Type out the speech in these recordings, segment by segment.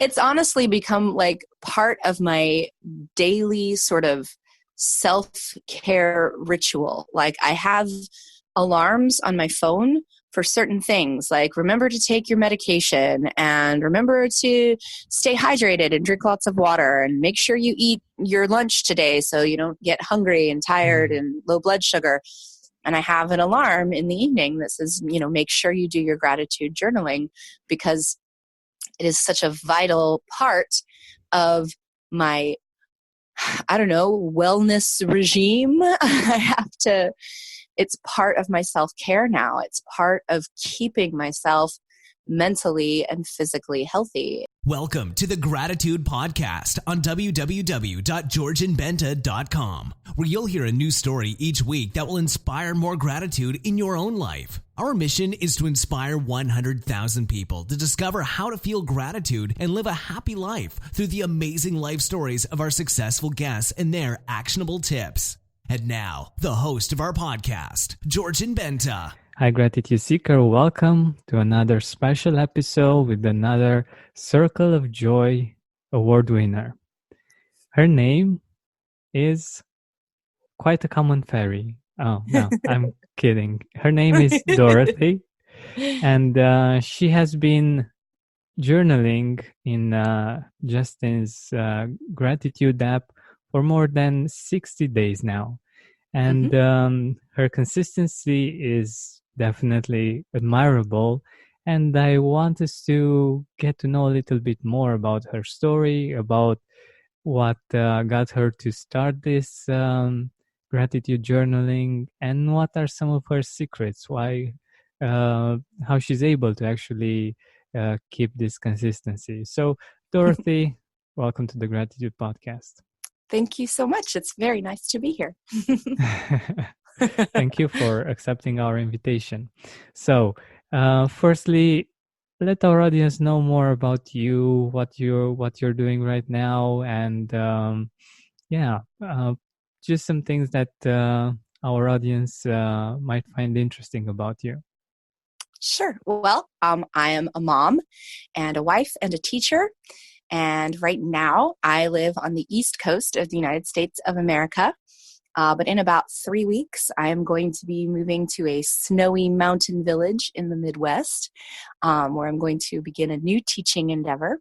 It's honestly become like part of my daily sort of self-care ritual. Like I have alarms on my phone for certain things, like remember to take your medication and remember to stay hydrated and drink lots of water and make sure you eat your lunch today so you don't get hungry and tired and low blood sugar. And I have an alarm in the evening that says, make sure you do your gratitude journaling, because it is such a vital part of my, wellness regime. It's part of my self-care now. It's part of keeping myself mentally and physically healthy. Welcome to the Gratitude Podcast on www.georgianbenta.com, where you'll hear a new story each week that will inspire more gratitude in your own life. Our mission is to inspire 100,000 people to discover how to feel gratitude and live a happy life through the amazing life stories of our successful guests and their actionable tips. And now, the host of our podcast, Georgian Benta. Hi, Gratitude Seeker. Welcome to another special episode with another Circle of Joy award winner. Her name is quite a common fairy. Oh, no, I'm kidding. Her name is Dorothy, and she has been journaling in Justin's gratitude app for more than 60 days now. And her consistency is definitely admirable. And I want us to get to know a little bit more about her story, about what got her to start this gratitude journaling, and what are some of her secrets, how she's able to actually keep this consistency. So, Dorothy, welcome to the Gratitude Podcast. Thank you so much. It's very nice to be here. Thank you for accepting our invitation. So, firstly, let our audience know more about you, what you're doing right now, and just some things that our audience might find interesting about you. Sure. Well, I am a mom and a wife and a teacher. And right now, I live on the East Coast of the United States of America. But in about 3 weeks, I am going to be moving to a snowy mountain village in the Midwest, where I'm going to begin a new teaching endeavor.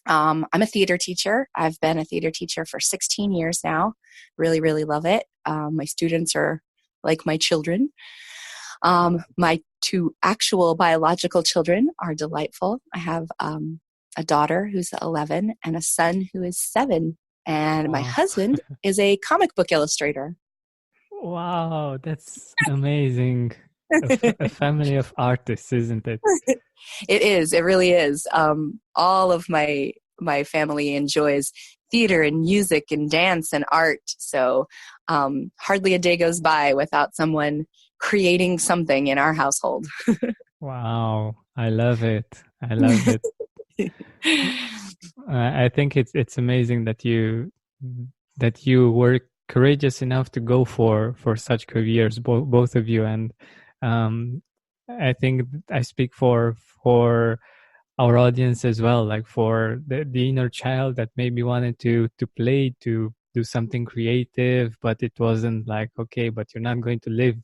I'm a theater teacher. I've been a theater teacher for 16 years now. Really, really love it. My students are like my children. My two actual biological children are delightful. I have a daughter who's 11 and a son who is 7. And my husband is a comic book illustrator. Wow, that's amazing. A family of artists, isn't it? It is. It really is. All of my family enjoys theater and music and dance and art. So hardly a day goes by without someone creating something in our household. Wow, I love it. I love it. I think it's amazing that you were courageous enough to go for such careers, both of you, and I think I speak for our audience as well, like for the inner child that maybe wanted to play, to do something creative, but it wasn't like, okay, but you're not going to live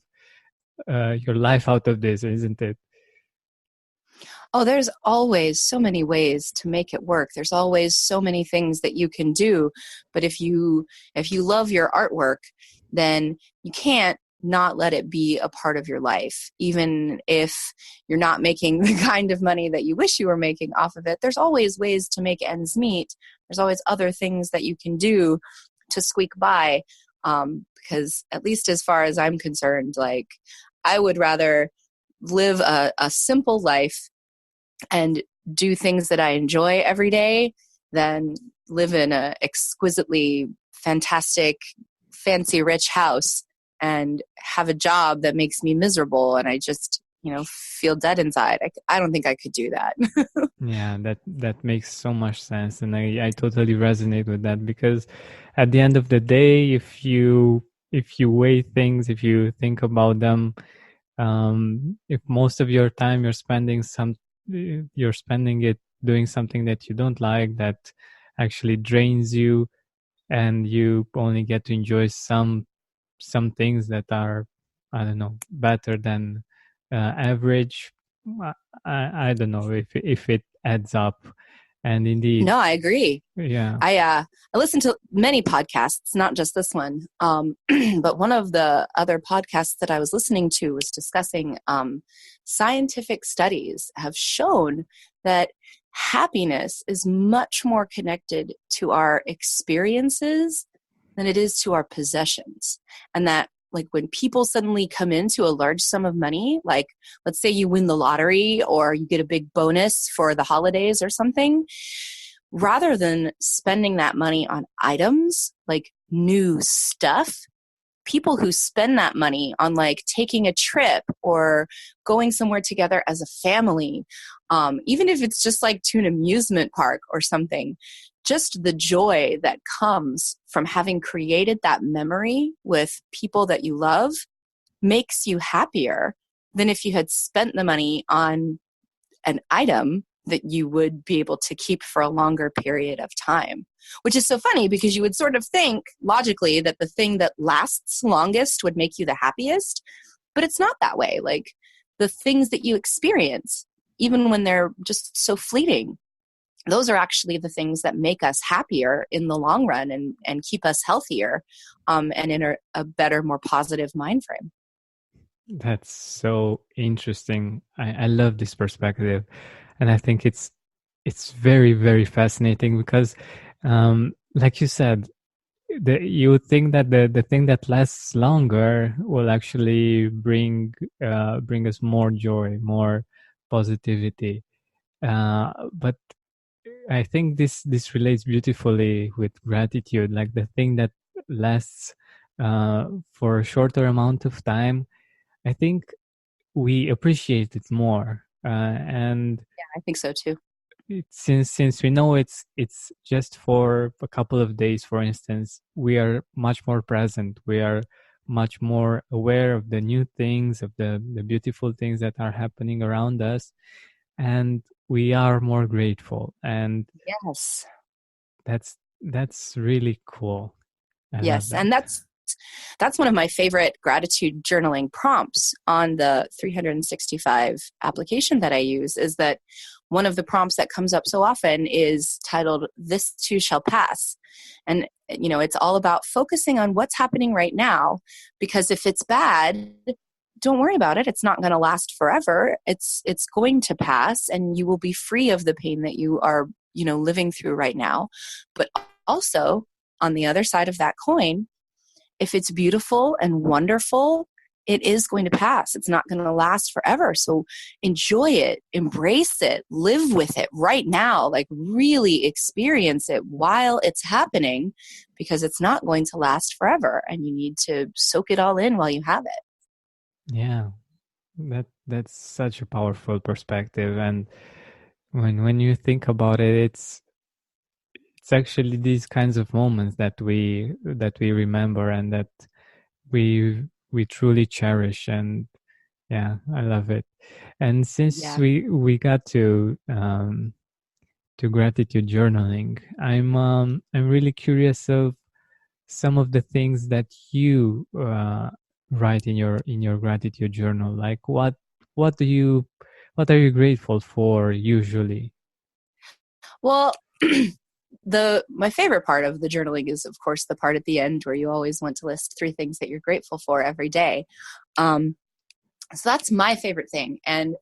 your life out of this, isn't it? Oh, there's always so many ways to make it work. There's always so many things that you can do. But if you love your artwork, then you can't not let it be a part of your life. Even if you're not making the kind of money that you wish you were making off of it, there's always ways to make ends meet. There's always other things that you can do to squeak by. Because at least as far as I'm concerned, like I would rather live a simple life and do things that I enjoy every day than live in a exquisitely fantastic, fancy, rich house and have a job that makes me miserable and I just, feel dead inside. I don't think I could do that. Yeah, that makes so much sense. And I totally resonate with that, because at the end of the day, if you weigh things, if you think about them, if most of your time you're spending it doing something that you don't like, that actually drains you, and you only get to enjoy some things that are, I don't know, better than average. I don't know if it adds up. And indeed, No, I agree. yeah. I listen to many podcasts, not just this one. But one of the other podcasts that I was listening to was discussing scientific studies have shown that happiness is much more connected to our experiences than it is to our possessions. And that, like, when people suddenly come into a large sum of money, like let's say you win the lottery or you get a big bonus for the holidays or something, rather than spending that money on items like new stuff, people who spend that money on like taking a trip or going somewhere together as a family, even if it's just like to an amusement park or something, just the joy that comes from having created that memory with people that you love makes you happier than if you had spent the money on an item that you would be able to keep for a longer period of time. Which is so funny because you would sort of think logically that the thing that lasts longest would make you the happiest, but it's not that way. Like the things that you experience, even when they're just so fleeting, those are actually the things that make us happier in the long run and keep us healthier, and in a better, more positive mind frame. That's so interesting. I love this perspective, and I think it's very, very fascinating because, like you said, you would think that the thing that lasts longer will actually bring us more joy, more positivity. But I think this relates beautifully with gratitude. Like the thing that lasts for a shorter amount of time, I think we appreciate it more. And Yeah, I think so too. since we know it's just for a couple of days, for instance, we are much more present. We are much more aware of the new things, of the beautiful things that are happening around us, and we are more grateful. And Yes. that's really cool. I love Yes. that. And that's one of my favorite gratitude journaling prompts on the 365 application that I use, is that one of the prompts that comes up so often is titled "This Too Shall Pass." And it's all about focusing on what's happening right now, because if it's bad, don't worry about it. It's not going to last forever. It's going to pass, and you will be free of the pain that you are living through right now. But also, on the other side of that coin, if it's beautiful and wonderful, it is going to pass. It's not going to last forever. So enjoy it, embrace it, live with it right now, like really experience it while it's happening, because it's not going to last forever and you need to soak it all in while you have it. Yeah, that's such a powerful perspective. And when you think about it, it's actually these kinds of moments that we remember and that we truly cherish. And yeah, I love it. And since Yeah. we got to gratitude journaling, I'm really curious of some of the things that you write in your gratitude journal. Like what do you what are you grateful for usually? Well, my favorite part of the journaling is, of course, the part at the end where you always want to list 3 things that you're grateful for every day. So that's my favorite thing. And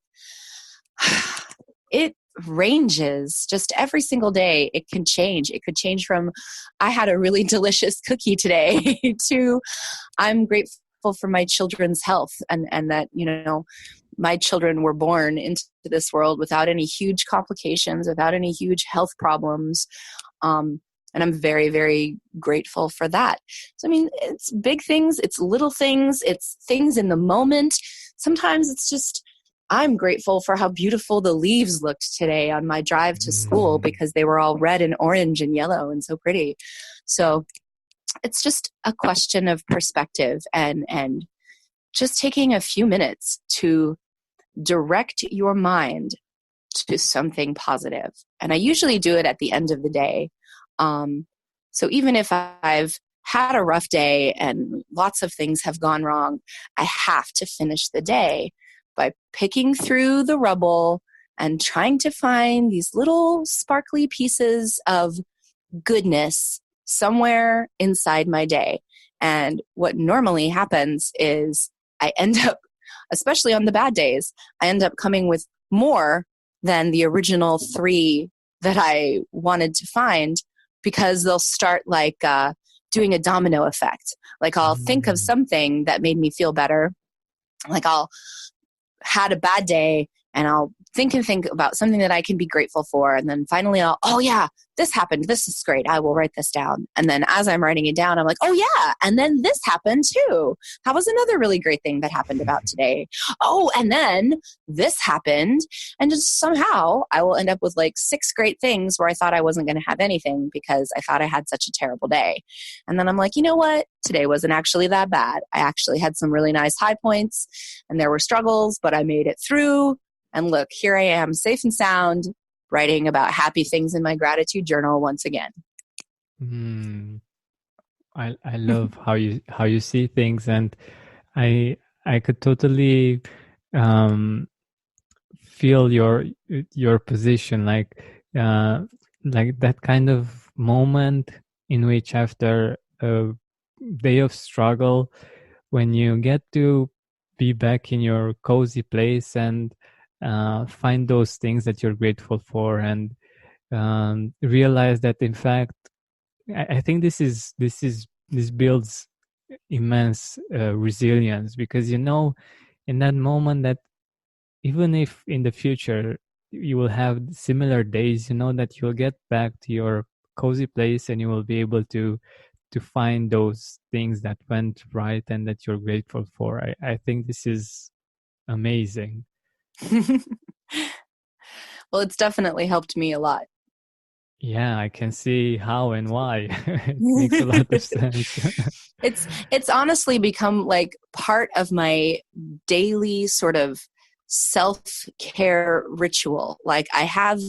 it ranges just every single day. It can change. It could change from, I had a really delicious cookie today, to I'm grateful for my children's health, and that, my children were born into this world without any huge complications, without any huge health problems. And I'm very, very grateful for that. So, I mean, it's big things, it's little things, it's things in the moment. Sometimes it's just, I'm grateful for how beautiful the leaves looked today on my drive to school, because they were all red and orange and yellow and so pretty. So it's just a question of perspective, and just taking a few minutes to direct your mind to something positive. And I usually do it at the end of the day. So even if I've had a rough day and lots of things have gone wrong, I have to finish the day by picking through the rubble and trying to find these little sparkly pieces of goodness somewhere inside my day. And what normally happens is I end up, especially on the bad days, I end up coming with more than the original 3 that I wanted to find, because they'll start like doing a domino effect. Like I'll think of something that made me feel better. Like I'll had a bad day and I'll think about something that I can be grateful for. And then finally oh yeah, this happened. This is great. I will write this down. And then as I'm writing it down, I'm like, oh yeah. And then this happened too. That was another really great thing that happened about today. Oh, and then this happened. And just somehow I will end up with like 6 great things where I thought I wasn't going to have anything because I thought I had such a terrible day. And then I'm like, you know what? Today wasn't actually that bad. I actually had some really nice high points and there were struggles, but I made it through. And look, here I am, safe and sound, writing about happy things in my gratitude journal once again. I love how you see things, and I could totally feel your position, like that kind of moment in which after a day of struggle, when you get to be back in your cozy place and find those things that you're grateful for, and realize that in fact, I think this builds immense resilience, because in that moment that even if in the future you will have similar days, that you'll get back to your cozy place and you will be able to find those things that went right and that you're grateful for. I think this is amazing. Well, it's definitely helped me a lot. Yeah, I can see how and why. It makes a lot of sense. It's honestly become like part of my daily sort of self-care ritual. Like I have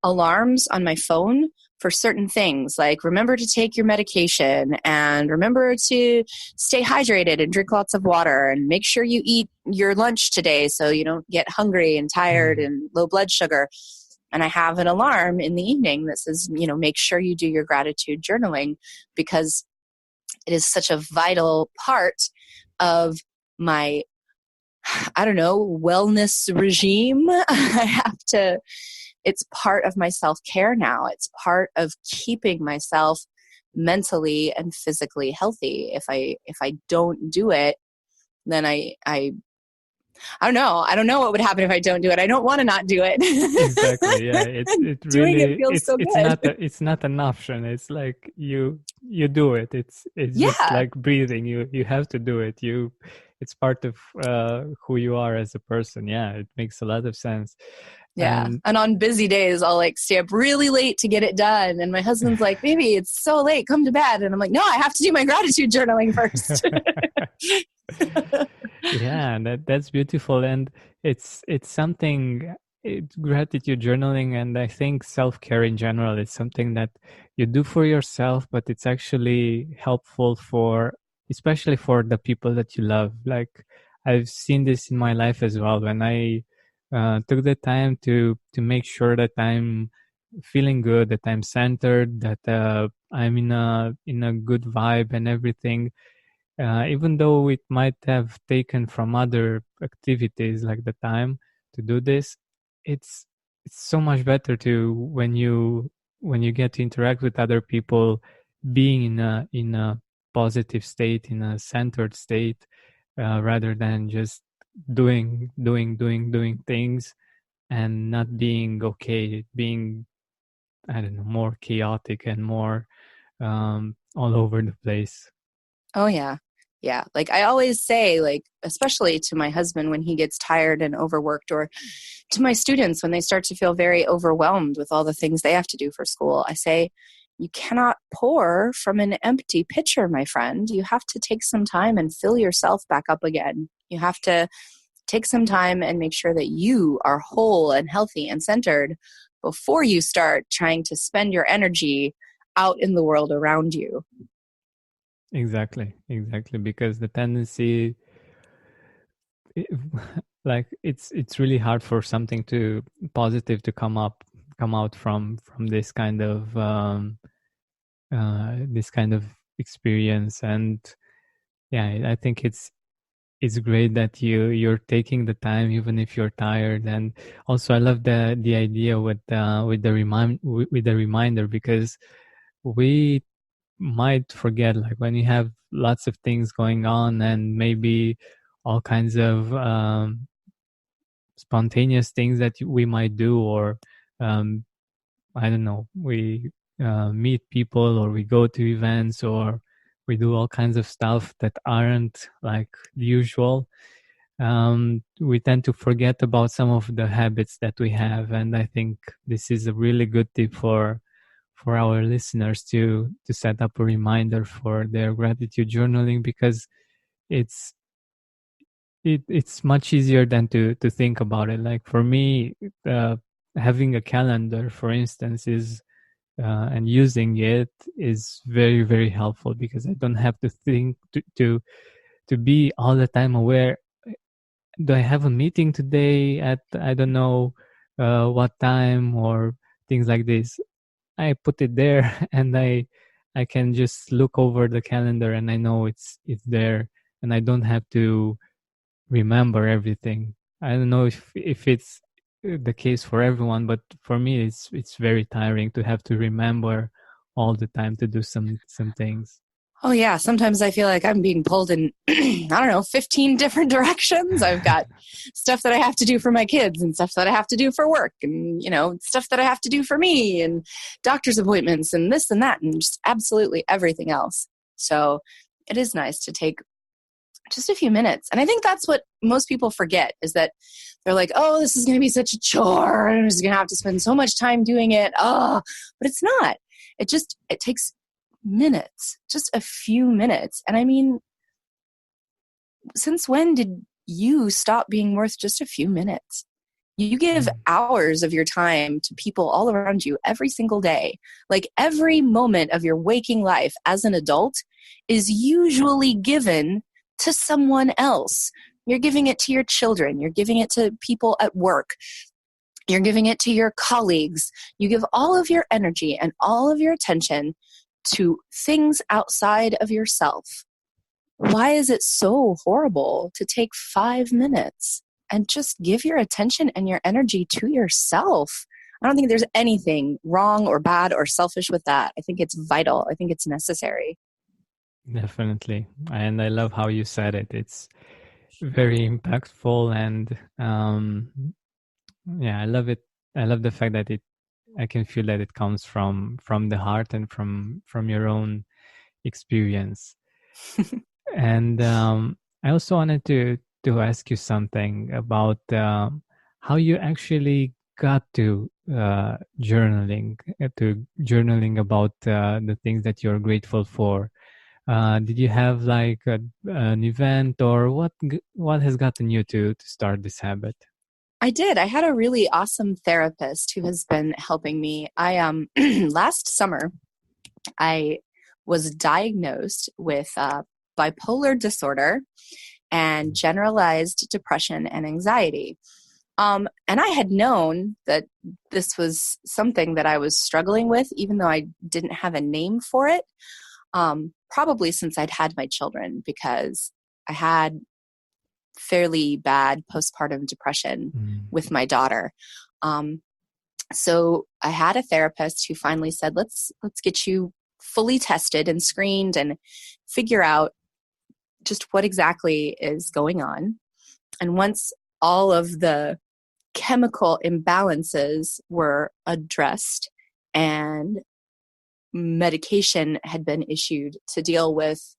alarms on my phone for certain things, like remember to take your medication and remember to stay hydrated and drink lots of water and make sure you eat your lunch today so you don't get hungry and tired and low blood sugar. And I have an alarm in the evening that says, make sure you do your gratitude journaling, because it is such a vital part of my, wellness regime. It's part of my self-care now. It's part of keeping myself mentally and physically healthy. If I don't do it, then I don't know. I don't know what would happen if I don't do it. I don't want to not do it. Exactly. Yeah. It Doing really it feels so good. it's not an option. It's like you do it. It's Yeah. just like breathing. You have to do it. It's part of who you are as a person. Yeah, it makes a lot of sense. Yeah. And on busy days, I'll like stay up really late to get it done. And my husband's like, baby, it's so late. Come to bed. And I'm like, no, I have to do my gratitude journaling first. Yeah, that's beautiful. And it's something, gratitude journaling, and I think self-care in general is something that you do for yourself, but it's actually helpful especially for the people that you love. Like I've seen this in my life as well. When I took the time to make sure that I'm feeling good, that I'm centered, that I'm in a good vibe and everything. Even though it might have taken from other activities like the time to do this, it's so much better to when you get to interact with other people, being in a positive state, in a centered state, rather than just doing things and not being okay, being, I don't know, more chaotic and more all over the place. Oh, yeah. Yeah. Like I always say, like, especially to my husband when he gets tired and overworked, or to my students when they start to feel very overwhelmed with all the things they have to do for school, I say, you cannot pour from an empty pitcher, my friend. You have to take some time and fill yourself back up again. You have to take some time and make sure that you are whole and healthy and centered before you start trying to spend your energy out in the world around you. Exactly. Because the tendency, it, like it's really hard for something to positive to come out from this kind of experience. And yeah, I think it's great that you're taking the time even if you're tired. And also I love the idea with the reminder, because we might forget, like when you have lots of things going on and maybe all kinds of spontaneous things that we might do, or um, I don't know, we meet people, or we go to events, or we do all kinds of stuff that aren't like the usual. We tend to forget about some of the habits that we have, and I think this is a really good tip for our listeners to set up a reminder for their gratitude journaling, because it's it's much easier than to think about it. Like for me, uh, having a calendar, for instance, is and using it is very, very helpful, because I don't have to think to be all the time aware. Do I have a meeting today at, I don't know, what time, or things like this. I put it there and I can just look over the calendar and I know it's there, and I don't have to remember everything. I don't know if it's the case for everyone, but for me it's very tiring to have to remember all the time to do some things. Oh, yeah. Sometimes I feel like I'm being pulled in, I don't know, 15 different directions. I've got stuff that I have to do for my kids and stuff that I have to do for work and, stuff that I have to do for me and doctor's appointments and this and that and just absolutely everything else. So it is nice to take just a few minutes. And I think that's what most people forget, is that they're like, oh, this is going to be such a chore. I'm just going to have to spend so much time doing it. Oh, but it's not. It takes minutes, just a few minutes. And I mean, since when did you stop being worth just a few minutes? You give hours of your time to people all around you every single day. Like every moment of your waking life as an adult is usually given to someone else. You're giving it to your children. You're giving it to people at work. You're giving it to your colleagues. You give all of your energy and all of your attention to things outside of yourself. Why is it so horrible to take 5 minutes and just give your attention and your energy to yourself? I don't think there's anything wrong or bad or selfish with that. I think it's vital. I think it's necessary. Definitely. And I love how you said it. It's very impactful, and yeah, I love it. I love the fact that I can feel that it comes from the heart and from your own experience. And I also wanted to ask you something about how you actually got to journaling about the things that you're grateful for. Did you have like an event, or what has gotten you to start this habit? I did. I had a really awesome therapist who has been helping me. I last summer I was diagnosed with bipolar disorder and generalized depression and anxiety. And I had known that this was something that I was struggling with, even though I didn't have a name for it, probably since I'd had my children, because I had fairly bad postpartum depression with my daughter. So I had a therapist who finally said, let's get you fully tested and screened and figure out just what exactly is going on. And once all of the chemical imbalances were addressed and medication had been issued to deal with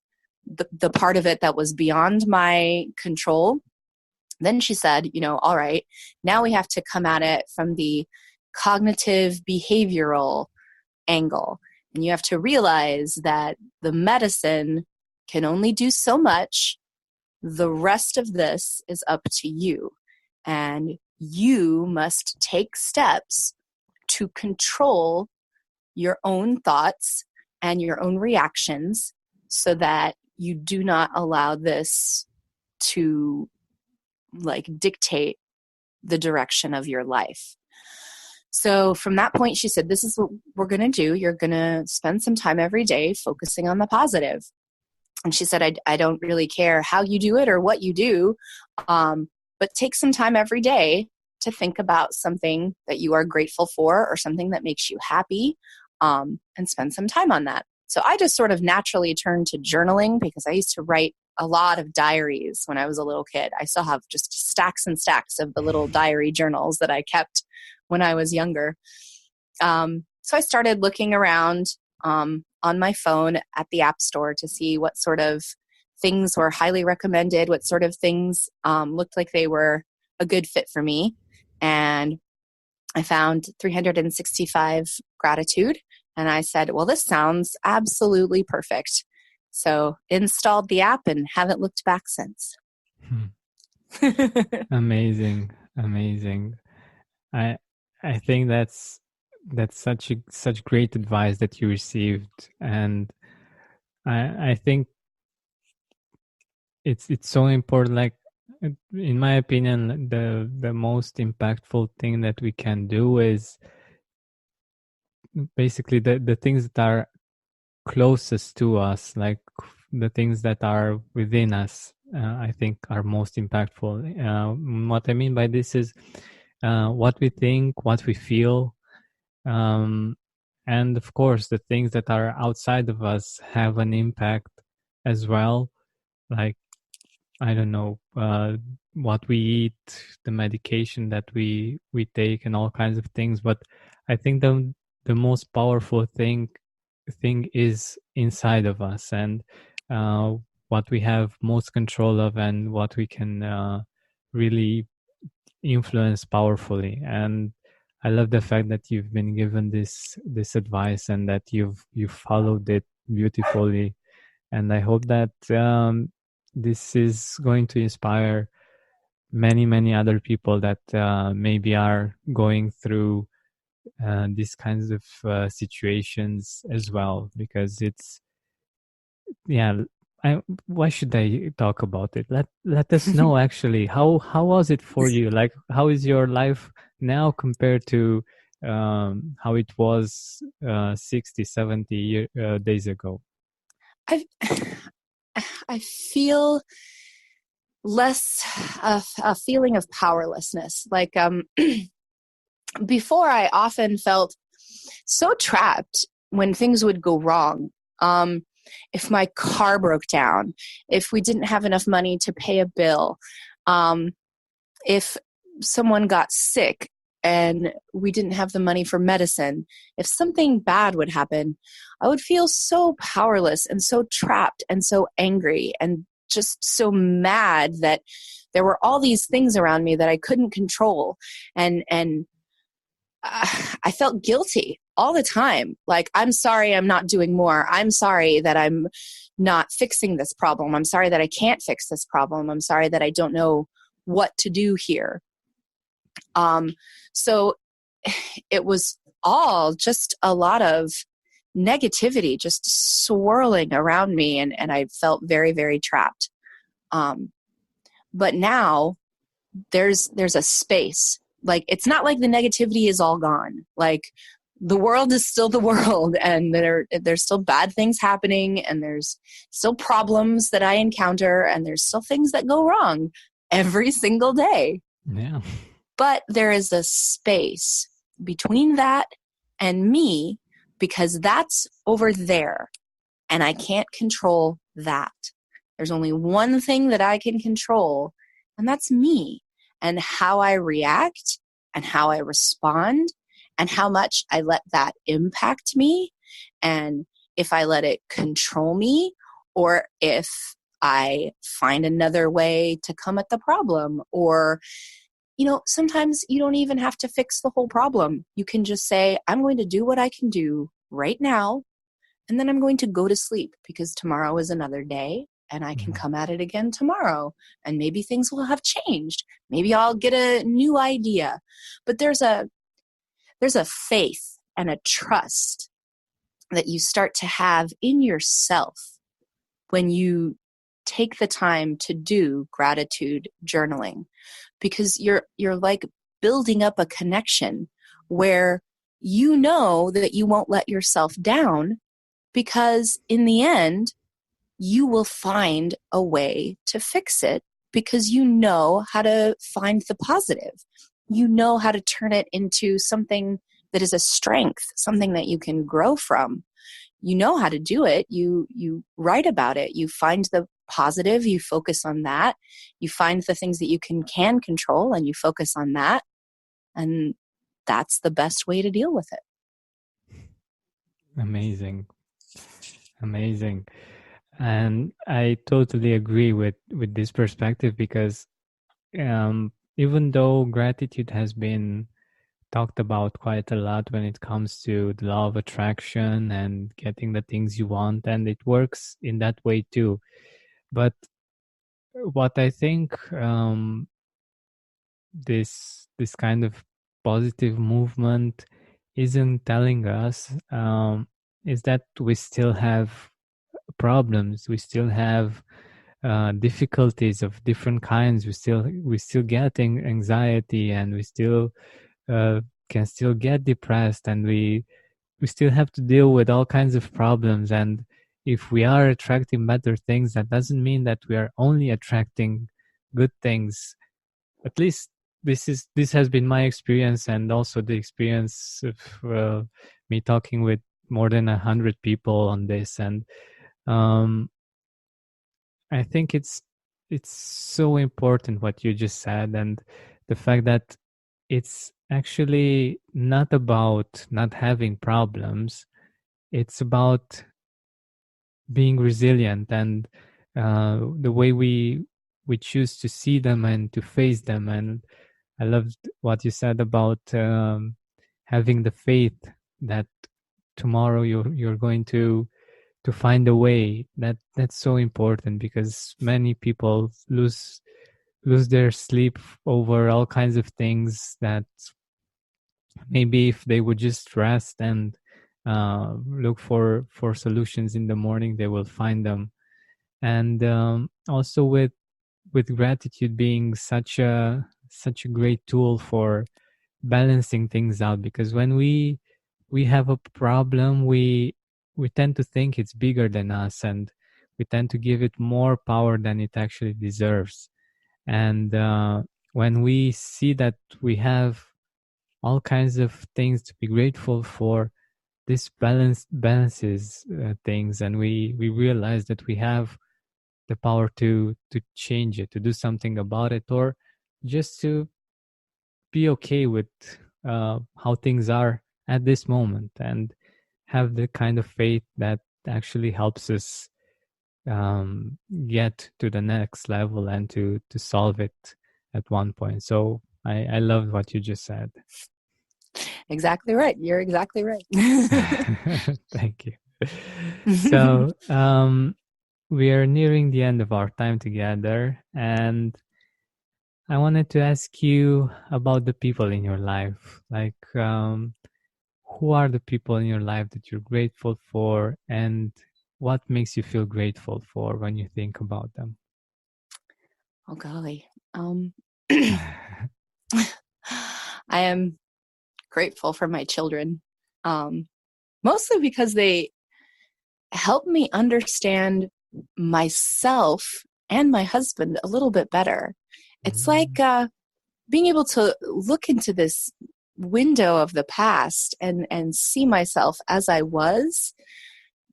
the part of it that was beyond my control, then she said, all right, now we have to come at it from the cognitive behavioral angle. And you have to realize that the medicine can only do so much, The rest of this is up to you. And you must take steps to control your own thoughts and your own reactions so that you do not allow this to like dictate the direction of your life. So from that point, she said, this is what we're going to do. You're going to spend some time every day focusing on the positive. And she said, I don't really care how you do it or what you do, but take some time every day to think about something that you are grateful for or something that makes you happy, and spend some time on that. So I just sort of naturally turned to journaling because I used to write a lot of diaries when I was a little kid. I still have just stacks and stacks of the little diary journals that I kept when I was younger. So I started looking around on my phone at the App Store to see what sort of things were highly recommended, what sort of things looked like they were a good fit for me. And I found 365 Gratitude. And I said, well, this sounds absolutely perfect. So installed the app and haven't looked back since. Amazing. I think that's such great advice that you received, and I think it's so important. Like, in my opinion, the most impactful thing that we can do is basically the things that are closest to us, like the things that are within us, I think are most impactful. What I mean by this is what we think, what we feel, and of course the things that are outside of us have an impact as well. Like, I don't know, what we eat, the medication that we take, and all kinds of things. But I think the most powerful thing is inside of us, and what we have most control of, and what we can really influence powerfully. And I love the fact that you've been given this advice and that you've followed it beautifully. And I hope that this is going to inspire many other people that maybe are going through these kinds of situations as well, because it's, yeah, why should I talk about it? Let us know, actually, how was it for you? Like, how is your life now compared to how it was 60, 70 days ago? I feel less a feeling of powerlessness. Like before, I often felt so trapped when things would go wrong. If my car broke down, if we didn't have enough money to pay a bill, if someone got sick and we didn't have the money for medicine, if something bad would happen, I would feel so powerless and so trapped and so angry and just so mad that there were all these things around me that I couldn't control. And I felt guilty all the time. Like, I'm sorry I'm not doing more. I'm sorry that I'm not fixing this problem. I'm sorry that I can't fix this problem. I'm sorry that I don't know what to do here. So it was all just a lot of negativity just swirling around me, and I felt very, very trapped. But now there's a space. Like, it's not like the negativity is all gone. Like, the world is still the world, and there's still bad things happening, and there's still problems that I encounter, and there's still things that go wrong every single day. Yeah. But there is a space between that and me, because that's over there, and I can't control that. There's only one thing that I can control, and that's me, and how I react and how I respond and how much I let that impact me, and if I let it control me, or if I find another way to come at the problem. Or, sometimes you don't even have to fix the whole problem. You can just say, I'm going to do what I can do right now, and then I'm going to go to sleep, because tomorrow is another day, and I can come at it again tomorrow, and maybe things will have changed. Maybe I'll get a new idea. But there's a faith and a trust that you start to have in yourself when you take the time to do gratitude journaling, because you're like building up a connection where you know that you won't let yourself down, because in the end you will find a way to fix it, because you know how to find the positive. You know how to turn it into something that is a strength, something that you can grow from. You know how to do it. You write about it. You find the positive, you focus on that. You find the things that you can control, and you focus on that. And that's the best way to deal with it. Amazing. Amazing. And I totally agree with this perspective, because even though gratitude has been talked about quite a lot when it comes to the law of attraction and getting the things you want, and it works in that way too. But what I think this kind of positive movement isn't telling us is that we still have problems, we still have difficulties of different kinds. We still get anxiety, and we still can still get depressed, and we still have to deal with all kinds of problems. And if we are attracting better things, that doesn't mean that we are only attracting good things. At least this has been my experience, and also the experience of me talking with more than 100 people on this. And I think it's so important what you just said, and the fact that it's actually not about not having problems. It's about being resilient, and the way we choose to see them and to face them. And I loved what you said about having the faith that tomorrow you're going to find a way. That's so important, because many people lose their sleep over all kinds of things that maybe if they would just rest and look for solutions in the morning, they will find them. And also with gratitude being such a great tool for balancing things out, because when we have a problem, we tend to think it's bigger than us, and we tend to give it more power than it actually deserves. And when we see that we have all kinds of things to be grateful for, this balances things, and we realize that we have the power to change it, to do something about it, or just to be okay with how things are at this moment, and have the kind of faith that actually helps us get to the next level and to solve it at one point. So I loved what you just said. Exactly right. You're exactly right. Thank you. So we are nearing the end of our time together, and I wanted to ask you about the people in your life. Like, who are the people in your life that you're grateful for, and what makes you feel grateful for when you think about them? Oh, golly. I am grateful for my children, mostly because they help me understand myself and my husband a little bit better. It's like being able to look into this window of the past and see myself as I was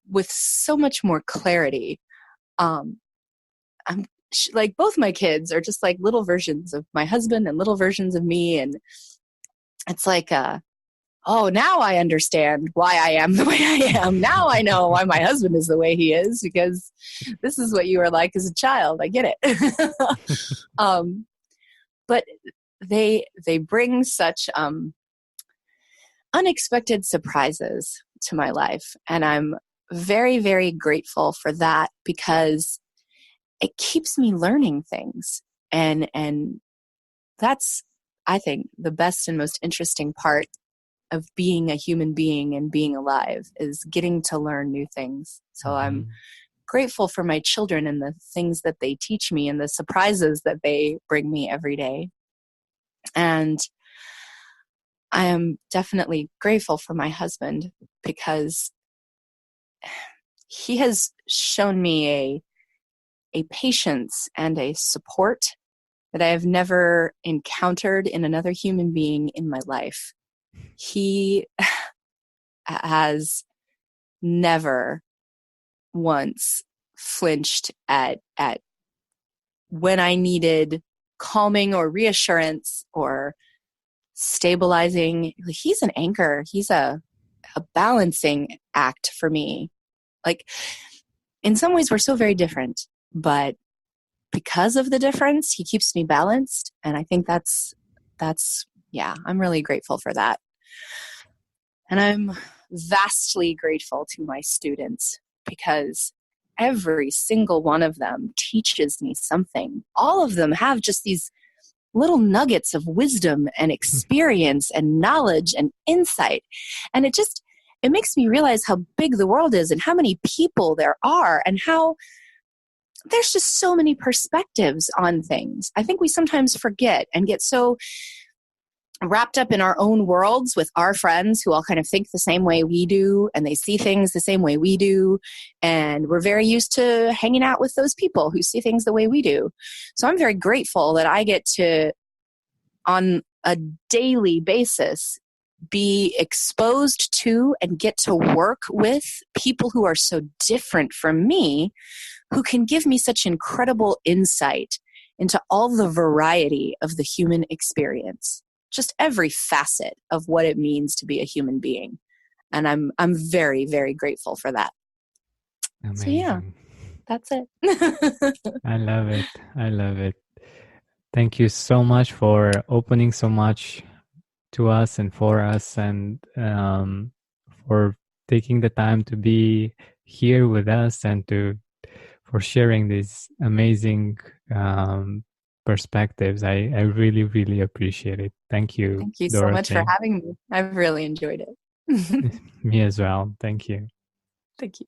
with so much more clarity. I'm like, both my kids are just like little versions of my husband and little versions of me. And it's like, oh, now I understand why I am the way I am. Now I know why my husband is the way he is, because this is what you were like as a child. I get it. But they bring such unexpected surprises to my life. And I'm very, very grateful for that, because it keeps me learning things. And that's, I think, the best and most interesting part of being a human being and being alive, is getting to learn new things. So I'm grateful for my children and the things that they teach me and the surprises that they bring me every day. And I am definitely grateful for my husband, because he has shown me a patience and a support that I have never encountered in another human being in my life. He has never once flinched at when I needed calming or reassurance or stabilizing. He's an anchor. He's a balancing act for me. Like, in some ways we're so very different, but because of the difference, he keeps me balanced. And I think that's yeah, I'm really grateful for that. And I'm vastly grateful to my students, because every single one of them teaches me something. All of them have just these little nuggets of wisdom and experience and knowledge and insight. And it makes me realize how big the world is and how many people there are and how there's just so many perspectives on things. I think we sometimes forget and get so wrapped up in our own worlds with our friends who all kind of think the same way we do, and they see things the same way we do. And we're very used to hanging out with those people who see things the way we do. So I'm very grateful that I get to, on a daily basis, be exposed to and get to work with people who are so different from me, who can give me such incredible insight into all the variety of the human experience, just every facet of what it means to be a human being. And I'm very, very grateful for that. Amazing. So yeah, that's it. I love it. I love it. Thank you so much for opening so much to us and for us, and for taking the time to be here with us, and for sharing these amazing perspectives. I really, really appreciate it. Thank you. Thank you so much Dorothy. for having me. I've really enjoyed it. Me as well. Thank you. Thank you.